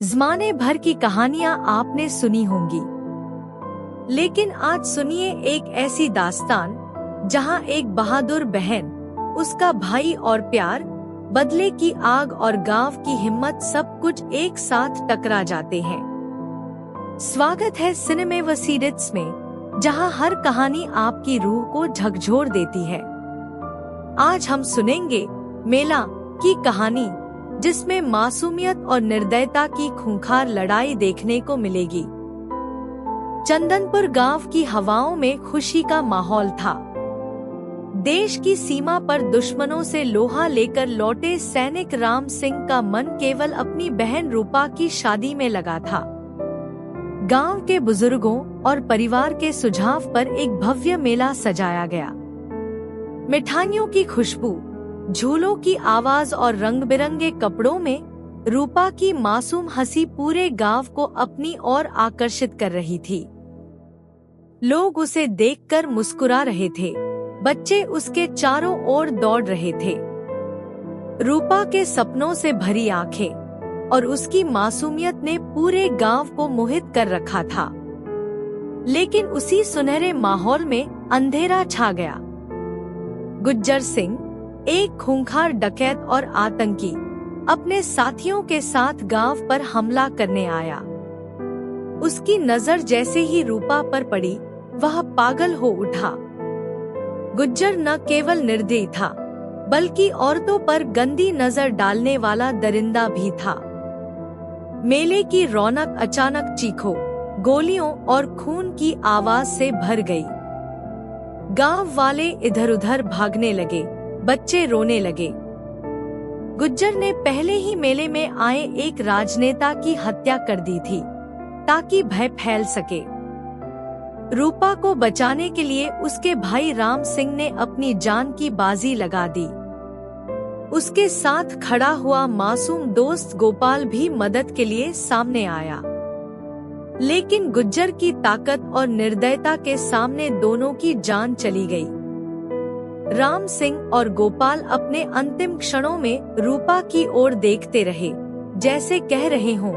ज़माने भर की कहानियां आपने सुनी होंगी, लेकिन आज सुनिए एक ऐसी दास्तान जहां एक बहादुर बहन, उसका भाई और प्यार, बदले की आग और गांव की हिम्मत सब कुछ एक साथ टकरा जाते हैं। स्वागत है सिनेमा सीरीज में, जहां हर कहानी आपकी रूह को झकझोर देती है। आज हम सुनेंगे मेला की कहानी, जिसमें मासूमियत और निर्दयता की खूंखार लड़ाई देखने को मिलेगी। चंदनपुर गांव की हवाओं में खुशी का माहौल था। देश की सीमा पर दुश्मनों से लोहा लेकर लौटे सैनिक राम सिंह का मन केवल अपनी बहन रूपा की शादी में लगा था। गांव के बुजुर्गों और परिवार के सुझाव पर एक भव्य मेला सजाया गया। मिठाइयों की खुशबू, झूलों की आवाज और रंग बिरंगे कपड़ों में रूपा की मासूम हंसी पूरे गांव को अपनी ओर आकर्षित कर रही थी। लोग उसे देखकर मुस्कुरा रहे थे, बच्चे उसके चारों ओर दौड़ रहे थे। रूपा के सपनों से भरी आंखें और उसकी मासूमियत ने पूरे गांव को मोहित कर रखा था। लेकिन उसी सुनहरे माहौल में अंधेरा छा गया। गुज्जर सिंह, एक खूंखार डकैत और आतंकी, अपने साथियों के साथ गांव पर हमला करने आया। उसकी नजर जैसे ही रूपा पर पड़ी, वह पागल हो उठा। गुज्जर न केवल निर्दयी था, बल्कि औरतों पर गंदी नजर डालने वाला दरिंदा भी था। मेले की रौनक अचानक चीखों, गोलियों और खून की आवाज से भर गई। गांव वाले इधर-उधर भागने लगे, बच्चे रोने लगे। गुज्जर ने पहले ही मेले में आए एक राजनेता की हत्या कर दी थी, ताकि भय फैल सके। रूपा को बचाने के लिए उसके भाई राम सिंह ने अपनी जान की बाजी लगा दी। उसके साथ खड़ा हुआ मासूम दोस्त गोपाल भी मदद के लिए सामने आया। लेकिन गुज्जर की ताकत और निर्दयता के सामने दोनों की जान चली गई। राम सिंह और गोपाल अपने अंतिम क्षणों में रूपा की ओर देखते रहे, जैसे कह रहे हों,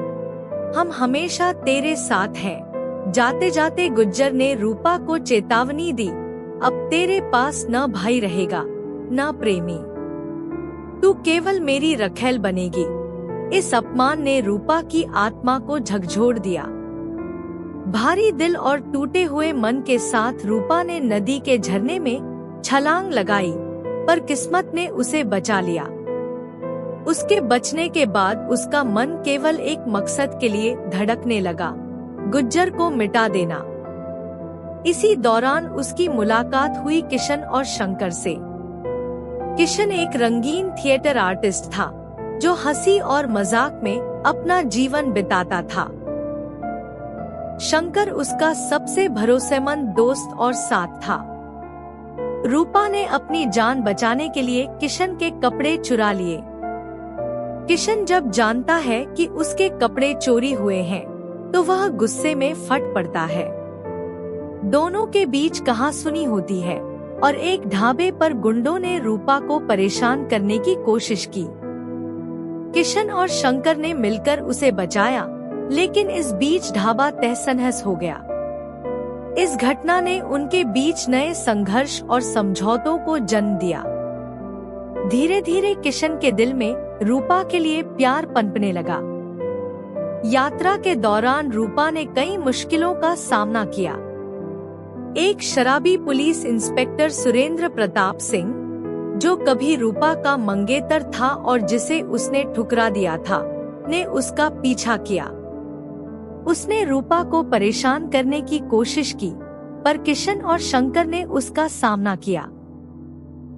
हम हमेशा तेरे साथ हैं। जाते जाते गुज्जर ने रूपा को चेतावनी दी, अब तेरे पास न भाई रहेगा, न प्रेमी। तू केवल मेरी रखैल बनेगी। इस अपमान ने रूपा की आत्मा को झकझोर दिया। भारी दिल और टूटे हुए मन के साथ रूपा ने नदी के झरने में छलांग लगाई, पर किस्मत ने उसे बचा लिया। उसके बचने के बाद उसका मन केवल एक मकसद के लिए धड़कने लगा, गुज्जर को मिटा देना। इसी दौरान उसकी मुलाकात हुई किशन और शंकर से। किशन एक रंगीन थिएटर आर्टिस्ट था, जो हंसी और मजाक में अपना जीवन बिताता था। शंकर उसका सबसे भरोसेमंद दोस्त और साथ था। रूपा ने अपनी जान बचाने के लिए किशन के कपड़े चुरा लिए। किशन जब जानता है कि उसके कपड़े चोरी हुए हैं, तो वह गुस्से में फट पड़ता है। दोनों के बीच कहासुनी होती है और एक ढाबे पर गुंडों ने रूपा को परेशान करने की कोशिश की। किशन और शंकर ने मिलकर उसे बचाया, लेकिन इस बीच ढाबा तहस-नहस हो गया। इस घटना ने उनके बीच नए संघर्ष और समझौतों को जन्म दिया। धीरे धीरे किशन के दिल में रूपा के लिए प्यार पनपने लगा। यात्रा के दौरान रूपा ने कई मुश्किलों का सामना किया। एक शराबी पुलिस इंस्पेक्टर सुरेंद्र प्रताप सिंह, जो कभी रूपा का मंगेतर था और जिसे उसने ठुकरा दिया था, ने उसका पीछा किया। उसने रूपा को परेशान करने की कोशिश की, पर किशन और शंकर ने उसका सामना किया।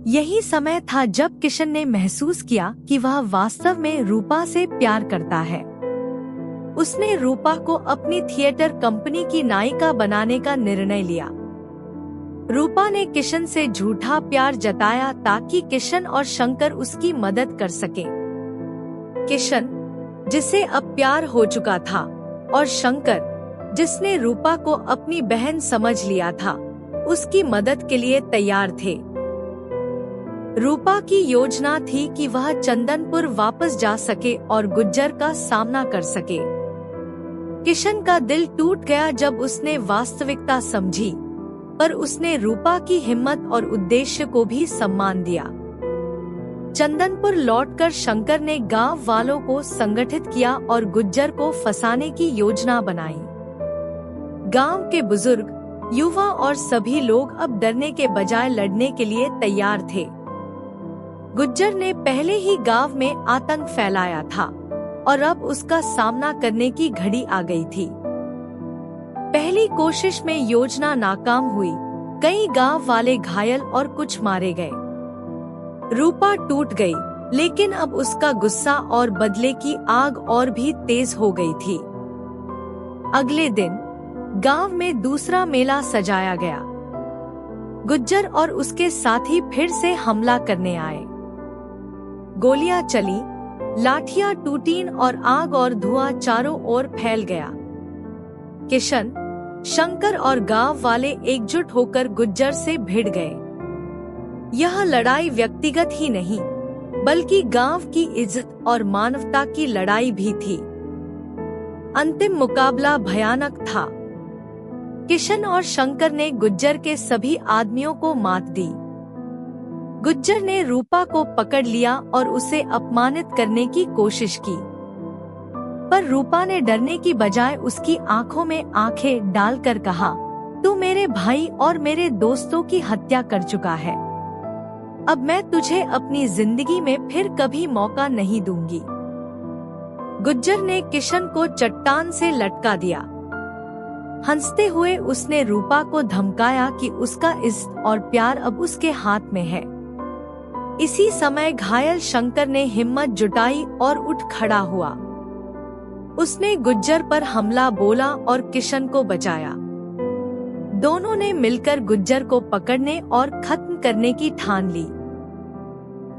यही समय था जब किशन ने महसूस किया कि वह वास्तव में रूपा से प्यार करता है। उसने रूपा को अपनी थिएटर कंपनी की नायिका बनाने का निर्णय लिया। रूपा ने किशन से झूठा प्यार जताया ताकि किशन और शंकर उसकी मदद कर सके। किशन, जिसे अब प्यार हो चुका था, और शंकर, जिसने रूपा को अपनी बहन समझ लिया था, उसकी मदद के लिए तैयार थे। रूपा की योजना थी कि वह चंदनपुर वापस जा सके और गुज्जर का सामना कर सके। किशन का दिल टूट गया जब उसने वास्तविकता समझी, पर उसने रूपा की हिम्मत और उद्देश्य को भी सम्मान दिया। चंदनपुर लौटकर शंकर ने गांव वालों को संगठित किया और गुज्जर को फंसाने की योजना बनाई। गांव के बुजुर्ग, युवा और सभी लोग अब डरने के बजाय लड़ने के लिए तैयार थे। गुज्जर ने पहले ही गांव में आतंक फैलाया था और अब उसका सामना करने की घड़ी आ गई थी। पहली कोशिश में योजना नाकाम हुई, कई गांव वाले घायल और कुछ मारे गए। रूपा टूट गई, लेकिन अब उसका गुस्सा और बदले की आग और भी तेज हो गई थी। अगले दिन गांव में दूसरा मेला सजाया गया। गुज्जर और उसके साथी फिर से हमला करने आए। गोलियां चली, लाठियां टूटीं और आग और धुआं चारों ओर फैल गया। किशन, शंकर और गांव वाले एकजुट होकर गुज्जर से भिड़ गए। यह लड़ाई व्यक्तिगत ही नहीं, बल्कि गांव की इज्जत और मानवता की लड़ाई भी थी। अंतिम मुकाबला भयानक था। किशन और शंकर ने गुज्जर के सभी आदमियों को मात दी। गुज्जर ने रूपा को पकड़ लिया और उसे अपमानित करने की कोशिश की, पर रूपा ने डरने की बजाय उसकी आंखों में आंखें डालकर कहा, तू मेरे भाई और मेरे दोस्तों की हत्या कर चुका है। अब मैं तुझे अपनी जिंदगी में फिर कभी मौका नहीं दूंगी। गुज्जर ने किशन को चट्टान से लटका दिया। हंसते हुए उसने रूपा को धमकाया कि उसका इज्जत और प्यार अब उसके हाथ में है। इसी समय घायल शंकर ने हिम्मत जुटाई और उठ खड़ा हुआ। उसने गुज्जर पर हमला बोला और किशन को बचाया। दोनों ने मिलकर गुज्जर को पकड़ने और खत्म करने की ठान ली।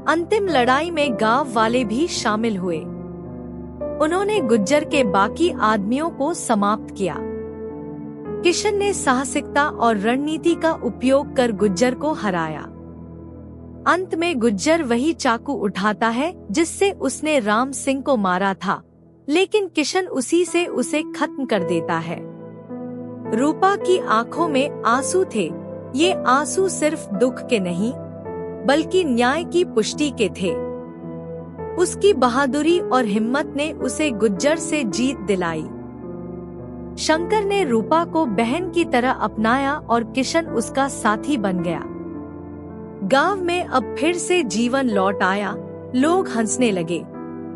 अंतिम लड़ाई में गांव वाले भी शामिल हुए। उन्होंने गुज्जर के बाकी आदमियों को समाप्त किया। किशन ने साहसिकता और रणनीति का उपयोग कर गुज्जर को हराया। अंत में गुज्जर वही चाकू उठाता है जिससे उसने राम सिंह को मारा था, लेकिन किशन उसी से उसे खत्म कर देता है। रूपा की आंखों में आंसू थे। ये आंसू सिर्फ दुख के नहीं, बल्कि न्याय की पुष्टि के थे। उसकी बहादुरी और हिम्मत ने उसे गुज्जर से जीत दिलाई। शंकर ने रूपा को बहन की तरह अपनाया और किशन उसका साथी बन गया। गांव में अब फिर से जीवन लौट आया, लोग हंसने लगे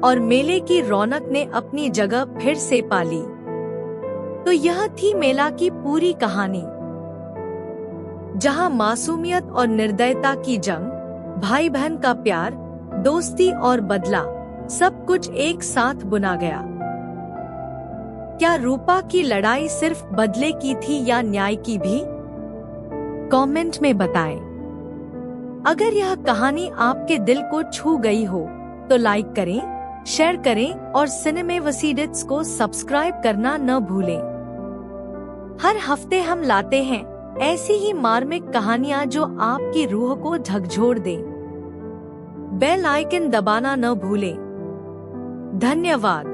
और मेले की रौनक ने अपनी जगह फिर से पा ली। तो यह थी मेला की पूरी कहानी, जहां मासूमियत और निर्दयता की जंग, भाई बहन का प्यार, दोस्ती और बदला, सब कुछ एक साथ बुना गया। क्या रूपा की लड़ाई सिर्फ बदले की थी या न्याय की भी? कमेंट में बताएं। अगर यह कहानी आपके दिल को छू गई हो तो लाइक करें, शेयर करें और सिनेमेवसीडिट्स को सब्सक्राइब करना न भूलें। हर हफ्ते हम लाते हैं ऐसी ही मार्मिक कहानियाँ जो आपकी रूह को झकझोर दें। बेल आइकन दबाना न भूलें। धन्यवाद।